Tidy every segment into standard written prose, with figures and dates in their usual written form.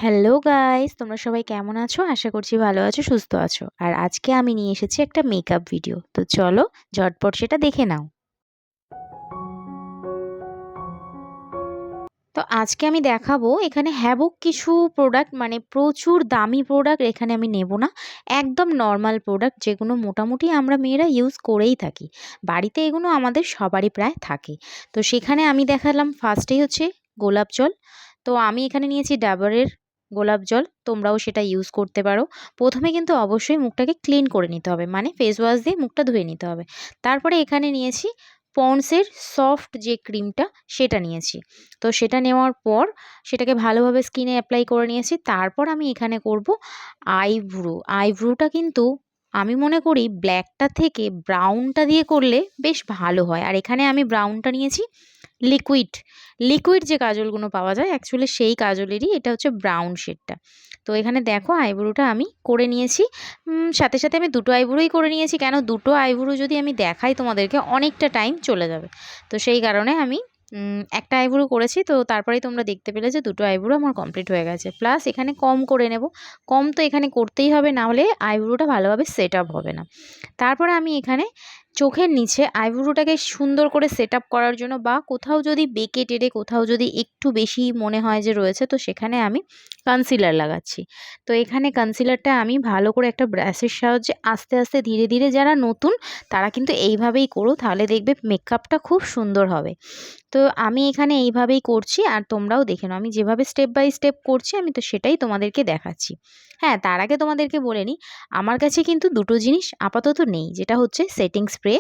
Hello guys, তোমরা সবাই কেমন আছো? আশা করছি ভালো আছো, সুস্থ আছো। আর আজকে আমি নিয়ে এসেছি একটা মেকআপ ভিডিও। তো চলো ঝটপট সেটা দেখে নাও। তো আজকে আমি দেখাবো এখানে হ্যাবক কিছু প্রোডাক্ট, মানে প্রচুর দামি প্রোডাক্ট এখানে আমি নেব না। একদম নর্মাল প্রোডাক্ট যেগুলো মোটামুটি আমরা মেয়েরা ইউজ করেই থাকি। বাড়িতে এগুলো আমাদের সবারই প্রায় থাকে। তো সেখানে আমি দেখালাম ফার্স্টেই হচ্ছে গোলাপ জল। তো আমি এখানে নিয়েছি ডাবরের গোলাপ জল, তোমরাও সেটা ইউজ করতে পারো। প্রথমে কিন্তু অবশ্যই মুখটাকে ক্লিন করে নিতে হবে, মানে ফেস ওয়াশ দিয়ে মুখটা ধুয়ে নিতে হবে। তারপরে এখানে নিয়েছি পন্ডসের সফট যে ক্রিমটা, সেটা নিয়েছি। তো সেটা নেওয়ার পর সেটাকে ভালোভাবে স্কিনে অ্যাপ্লাই করে নিয়েছি। তারপর আমি এখানে করব আইব্রো। আইব্রোটা কিন্তু আমি মনে করি ব্ল্যাকটা থেকে ব্রাউনটা দিয়ে করলে বেশ ভালো হয়। আর এখানে আমি ব্রাউনটা নিয়েছি লিকুইড। লিকুইড যে কাজলগুলো পাওয়া যায় অ্যাকচুয়ালি সেই কাজলেরই এটা হচ্ছে ব্রাউন শেডটা। তো এখানে দেখো আইব্রোটা আমি করে নিয়েছি। সাথে সাথে আমি দুটো আইব্রোই করে নিয়েছি, কেন দুটো আইব্রো যদি আমি দেখাই তোমাদেরকে অনেকটা টাইম চলে যাবে। তো সেই কারণে আমি একটা আইব্রো করেছি। তো তারপরেই তোমরা দেখতে পেলে যে দুটো আইব্রো আমার কমপ্লিট হয়ে গেছে। প্লাস এখানে কম করে নেব। কম তো এখানে করতেই হবে, না হলে আইব্রোটা ভালোভাবে সেট আপ হবে না। তারপরে আমি এখানে চোখের নিচে আইব্রোটাকে সুন্দর করে সেট আপ করার জন্য, বা কোথাও যদি বেঁকে টেরে কোথাও যদি একটু বেশি মনে হয় যে রয়েছে, তো সেখানে আমি কনসিলার লাগাচ্ছি। তো এখানে কনসিলারটা আমি ভালো করে একটা ব্রাশের সাহায্যে আস্তে আস্তে ধীরে ধীরে, যারা নতুন তারা কিন্তু এইভাবেই করো, তাহলে দেখবে মেকআপটা খুব সুন্দর হবে। তো আমি এখানে এইভাবেই করছি, আর তোমরাও দেখে নাও আমি যেভাবে স্টেপ বাই স্টেপ করছি, আমি তো সেটাই তোমাদেরকে দেখাচ্ছি। হ্যাঁ, তার আগে তোমাদেরকে বলে নিই, আমার কাছে কিন্তু দুটো জিনিস আপাতত নেই, যেটা হচ্ছে সেটিং স্প্রে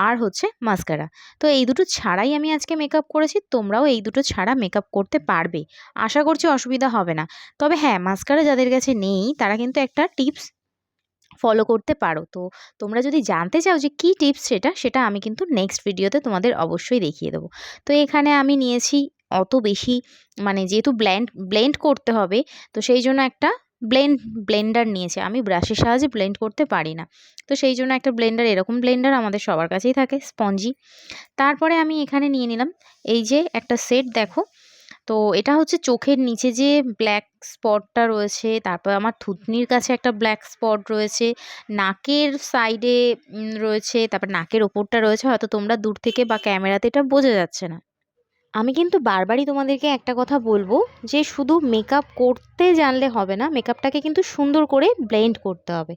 আর হচ্ছে মাস্কারা। তো এই দুটো ছাড়াই আমি আজকে মেকআপ করেছি। তোমরাও এই দুটো ছাড়া মেকআপ করতে পারবে, আশা করছি অসুবিধা হবে না। তবে হ্যাঁ, মাস্কারা যাদের কাছে নেই তারা কিন্তু একটা টিপস ফলো করতে পারো। তো তোমরা যদি জানতে চাও যে কী টিপস, সেটা আমি কিন্তু নেক্সট ভিডিওতে তোমাদের অবশ্যই দেখিয়ে দেবো। তো এখানে আমি নিয়েছি অত বেশি, মানে যেহেতু ব্লেন্ড করতে হবে, তো সেই জন্য একটা ব্লেন্ডার নিয়েছি। আমি ব্রাশের সাহায্যে ব্লেন্ড করতে পারি না, তো সেই জন্য একটা ব্লেন্ডার, এরকম ব্লেন্ডার আমাদের সবার কাছেই থাকে, স্পঞ্জি। তারপরে আমি এখানে নিয়ে নিলাম এই যে একটা সেট, দেখো। তো এটা হচ্ছে চোখের নিচে যে ব্ল্যাক স্পটটা রয়েছে, তারপর আমার থুতনির কাছে একটা ব্ল্যাক স্পট রয়েছে, নাকের সাইডে রয়েছে, তারপর নাকের ওপরটা রয়েছে। হয়তো তোমরা দূর থেকে বা ক্যামেরাতে এটা বোঝা যাচ্ছে না। আমি কিন্তু বারবারই তোমাদেরকে একটা কথা বলবো, যে শুধু মেকআপ করতে জানলে হবে না, মেকআপটাকে কিন্তু সুন্দর করে ব্লেন্ড করতে হবে।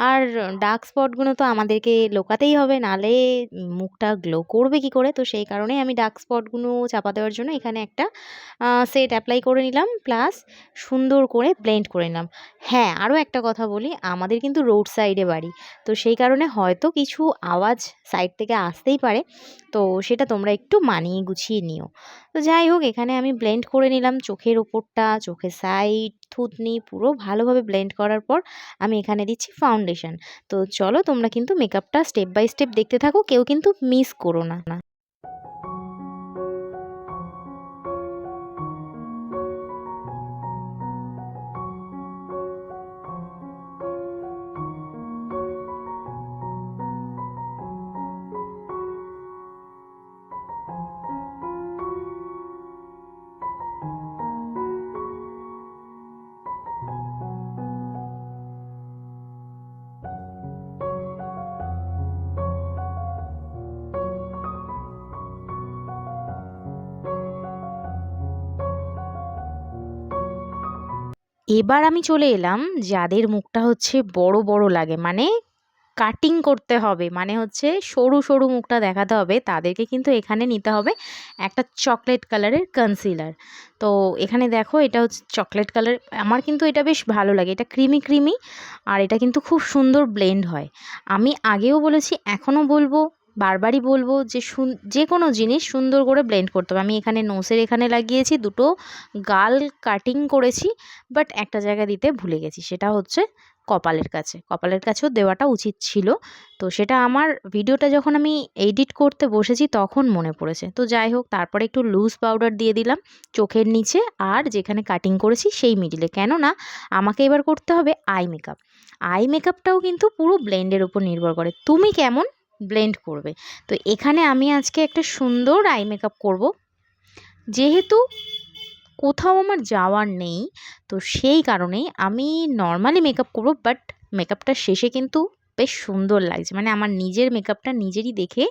আর ডার্ক স্পটগুলো তো আমাদেরকে লোকাতেই হবে, নালে মুখটা গ্লো করবে কি করে। তো সেই কারণেই আমি ডার্ক স্পটগুলো চাপা দেওয়ার জন্য এখানে একটা সেট অ্যাপ্লাই করে নিলাম, প্লাস সুন্দর করে ব্লেন্ড করে নিলাম। হ্যাঁ, আরও একটা কথা বলি, আমাদের কিন্তু রোড সাইডে বাড়ি, তো সেই কারণে হয়তো কিছু আওয়াজ সাইড থেকে আসতেই পারে। তো সেটা তোমরা একটু মানিয়ে গুছিয়ে নিও। তো যাই হোক, এখানে আমি ব্লেন্ড করে নিলাম চোখের ওপরটা, চোখের সাইড, থুতনি পুরো ভালোভাবে ব্লেন্ড করার পর আমি এখানে দিচ্ছি ফাউন্ডেশন। তো চলো, তোমরা কিন্তু মেকআপটা স্টেপ বাই স্টেপ দেখতে থাকো, কেউ কিন্তু মিস করো না। এবার আমি চলে এলাম যাদের মুখটা হচ্ছে বড় বড় লাগে, মানে কাটিং করতে হবে, মানে হচ্ছে সরু সরু মুখটা দেখাতে হবে, তাদেরকে কিন্তু এখানে নিতে হবে একটা চকলেট কালারের কনসিলার। তো এখানে দেখো, এটা হচ্ছে চকলেট কালার। আমার কিন্তু এটা বেশ ভালো লাগে, এটা ক্রিমি ক্রিমি, আর এটা কিন্তু খুব সুন্দর ব্লেন্ড হয়। আমি আগেও বলেছি, এখনও বলবো, বারবারই বলবো, যে যে কোনো জিনিস সুন্দর করে ব্লেন্ড করতে হবে। আমি এখানে নোসের এখানে লাগিয়েছি, দুটো গাল কাটিং করেছি, বাট একটা জায়গা দিতে ভুলে গেছি, সেটা হচ্ছে কপালের কাছেও দেওয়াটা উচিত ছিল। তো সেটা আমার ভিডিওটা যখন আমি এডিট করতে বসেছি তখন মনে পড়েছে। তো যাই হোক, তারপরে একটু লুজ পাউডার দিয়ে দিলাম চোখের নিচে, আর যেখানে কাটিং করেছি সেই মিডিলে। কেননা আমাকে এবার করতে হবে আই মেকআপ। আই মেকআপটাও কিন্তু পুরো ব্লেন্ডের উপর নির্ভর করে, তুমি কেমন ব্লেন্ড করবে। তো এখানে আমি আজকে একটা সুন্দর আই মেকআপ করব, যেহেতু কোথাও আমার যাওয়ার নেই, তো সেই কারণেই আমি নর্মালি মেকআপ করবো, বাট মেকআপটা শেষে কিন্তু বেশ সুন্দর লাগছে, মানে আমার নিজের মেকআপটা নিজেরই দেখে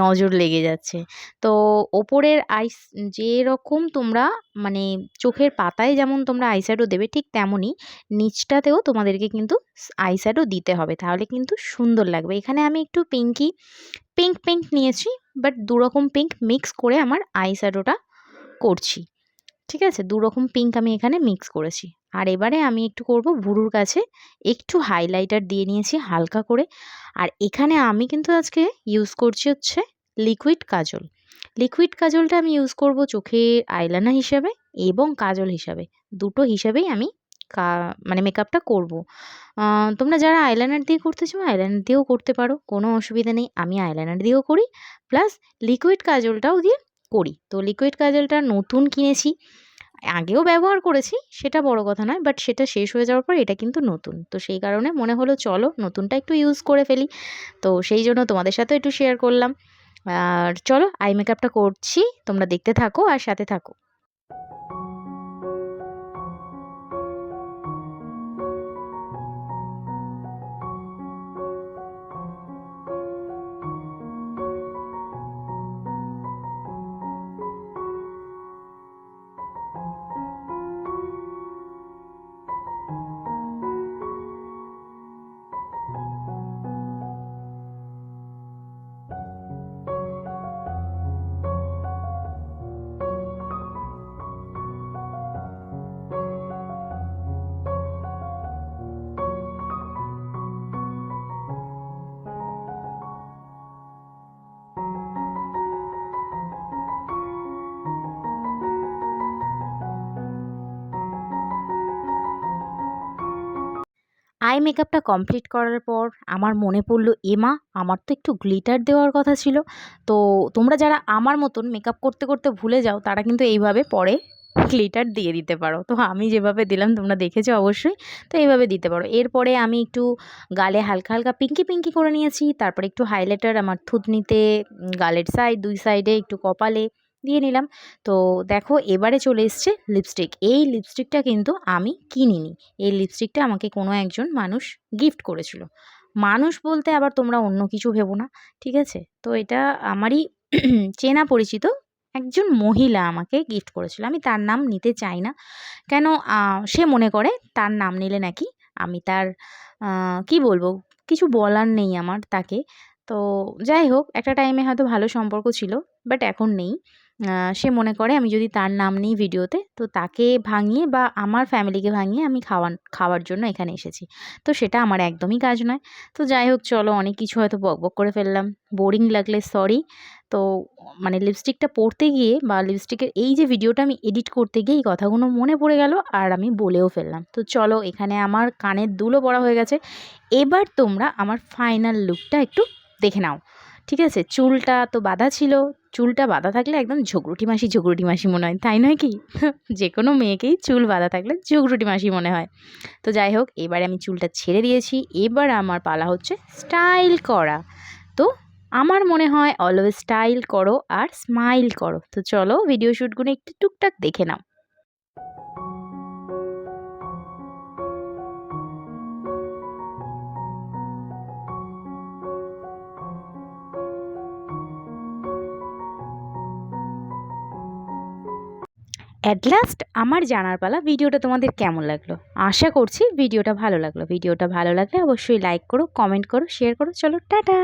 নজর লেগে যাচ্ছে। তো ওপরের আইস যেরকম তোমরা মানে চোখের পাতায় যেমন তোমরা আইশ্যাডো দেবে, ঠিক তেমনই নিচটাতেও তোমাদেরকে কিন্তু আইশ্যাডো দিতে হবে, তাহলে কিন্তু সুন্দর লাগবে। এখানে আমি একটু পিঙ্ক পিঙ্ক নিয়েছি, বাট দুরকম পিঙ্ক মিক্স করে আমার আইশ্যাডোটা করছি। ঠিক আছে, দুরকম পিঙ্ক আমি এখানে মিক্স করেছি। আর এবারে আমি একটু করব ভুরুর কাছে একটু হাইলাইটার দিয়ে নিয়েছি হালকা করে। আর এখানে আমি কিন্তু আজকে ইউজ করছি হচ্ছে লিকুইড কাজল। লিকুইড কাজলটা আমি ইউজ করব চোখে আইলাইনার হিসাবে এবং কাজল হিসাবে, দুটো হিসাবেই আমি মানে মেকআপটা করব। তোমরা যারা আইলাইনার দিয়ে করতে চাও আইলাইনার দিয়েও করতে পারো, কোনো অসুবিধা নেই। আমি আইলাইনার দিয়েও করি, প্লাস লিকুইড কাজলটাও দিয়ে করি। তো লিকুইড কাজলটা নতুন কিনেছি, আগেও ব্যবহার করেছি, সেটা বড় কথা নয়, বাট সেটা শেষ হয়ে যাওয়ার পর এটা কিন্তু নতুন, তো সেই কারণে মনে হলো চলো নতুনটা একটু ইউজ করে ফেলি। তো সেই জন্য তোমাদের সাথেও একটু শেয়ার করলাম। আর চলো আই মেকআপটা করছি, তোমরা দেখতে থাকো আর সাথে থাকো। আই মেকআপটা কমপ্লিট করার পর আমার মনে পড়লো, এমা আমার তো একটু গ্লিটার দেওয়ার কথা ছিল। তো তোমরা যারা আমার মতন মেকআপ করতে করতে ভুলে যাও তারা কিন্তু এইভাবে পরে গ্লিটার দিয়ে দিতে পারো। তো আমি যেভাবে দিলাম তোমরা দেখেছো অবশ্যই, তো এইভাবে দিতে পারো। এরপরে আমি একটু গালে হালকা হালকা পিঙ্কি পিঙ্কি করে নিয়েছি, তারপরে একটু হাইলাইটার আমার থুতনিতে, গালের সাইড, দুই সাইডে, একটু কপালে দিয়ে নিলাম। তো দেখো এবারে চলে এসছে লিপস্টিক। এই লিপস্টিকটা কিন্তু আমি কিনিনি, এই লিপস্টিকটা আমাকে কোনো একজন মানুষ গিফট করেছিল। মানুষ বলতে আবার তোমরা অন্য কিছু ভেবো না, ঠিক আছে? তো এটা আমারই চেনা পরিচিত একজন মহিলা আমাকে গিফট করেছিল। আমি তার নাম নিতে চাই না, কেন সে মনে করে তার নাম নিলে নাকি আমি তার কি বলবো, কিছু বলার নেই আমার তাকে। তো যাই হোক, একটা টাইমে হয়তো ভালো সম্পর্ক ছিল, বাট এখন নেই। সে মনে করে আমি যদি তার নাম নিই ভিডিওতে, তো তাকে ভাঙিয়ে বা আমার ফ্যামিলিকে ভাঙিয়ে আমি খাওয়ার জন্য এখানে এসেছি। তো সেটা আমার একদমই কাজ নয়। তো যাই হোক চলো, অনেক কিছু হয়তো বকবক করে ফেললাম, বোরিং লাগলে সরি। তো মানে লিপস্টিকটা পরতে গিয়ে বা লিপস্টিকের এই যে ভিডিওটা আমি এডিট করতে গিয়ে এই কথাগুলো মনে পড়ে গেল, আর আমি বলেও ফেললাম। তো চলো, এখানে আমার কানের দুলও পরা হয়ে গেছে। এবার তোমরা আমার ফাইনাল লুকটা একটু দেখে নাও। ঠিক আছে, চুলটা তো বাঁধা ছিল, চুলটা বাঁধা থাকলে একদম ঝগড়ুটি মাসি মনে হয়, তাই নয় কি? যে কোনো মেয়েকেই চুল বাঁধা থাকলে ঝগড়ুটি মাসি মনে হয়। তো যাই হোক, এবারে আমি চুলটা ছেড়ে দিয়েছি, এবার আমার পালা হচ্ছে স্টাইল করা। তো আমার মনে হয় অলওয়েজ স্টাইল করো আর স্মাইল করো। তো চলো ভিডিও শ্যুটগুলো একটু টুকটাক দেখে নাও। অ্যাট লাস্ট আমার জানার পালা, ভিডিওটা তোমাদের কেমন লাগলো। আশা করছি ভিডিওটা ভালো লাগলো। ভিডিওটা ভালো লাগলে অবশ্যই লাইক করো, কমেন্ট করো, শেয়ার করো। চলো টাটা।